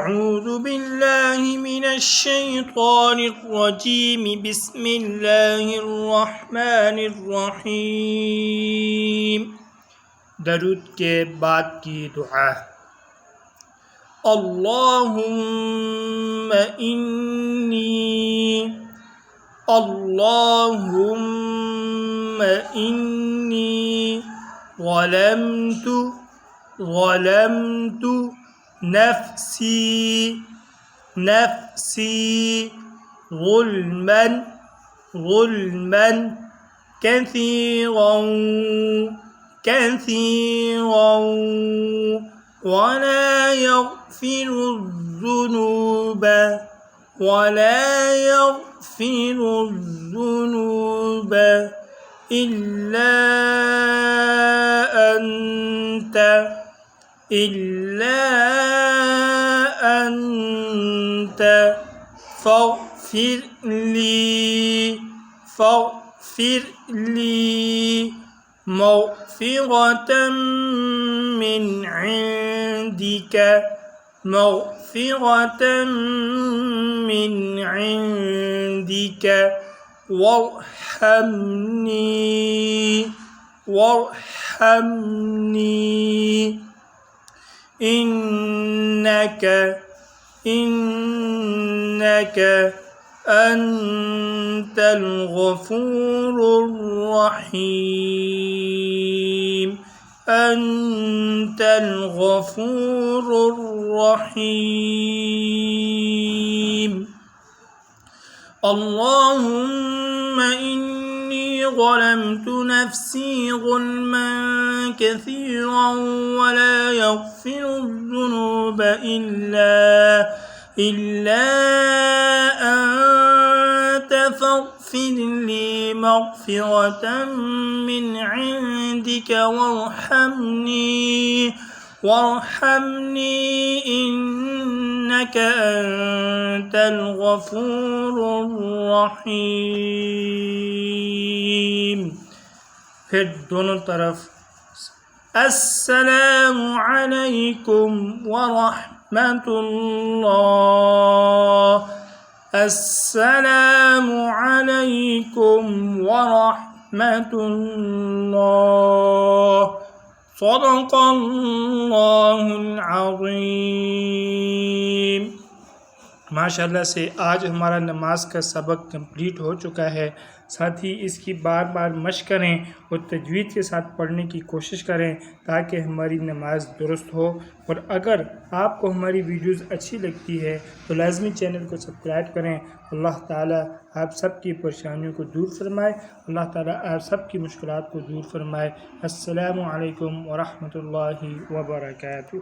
أعوذ بالله من الشيطان الرجيم بسم الله الرحمن الرحيم दरूद के बाद की दुआ अल्लाहुम्मा इन्नी ظلمت نفسي ظلما كثيرا ولا يغفر الذنوب إلا أنت فاغفر لي مغفرة من عندك وارحمني إنك أنت الغفور الرحيم اللهم إني ظلمت نفسي ظلما كثيرا ولا يغفر الذنوب إلا أنت فاغفر لي مغفرة من عندك وارحمني إنك أنت الغفور الرحيم फिर दोनों तरफ अस्सलामु अलैकुम वरहमतुल्लाह अस्सलामु अलैकुम वरहमतुल्लाह सदक़ल्लाहुल अज़ीम। माशाल्लाह से आज हमारा नमाज का सबक कंप्लीट हो चुका है। साथ ही इसकी बार बार मश्क करें और तजवीद के साथ पढ़ने की कोशिश करें ताकि हमारी नमाज दुरुस्त हो। और अगर आपको हमारी वीडियोस अच्छी लगती है तो लाजमी चैनल को सब्सक्राइब करें। अल्लाह ताला आप सब की परेशानियों को दूर फरमाए, अल्लाह ताला आप सब की मुश्किलात को दूर फरमाए। अस्सलामु अलैकुम व रहमतुल्लाहि व बरकातुहू।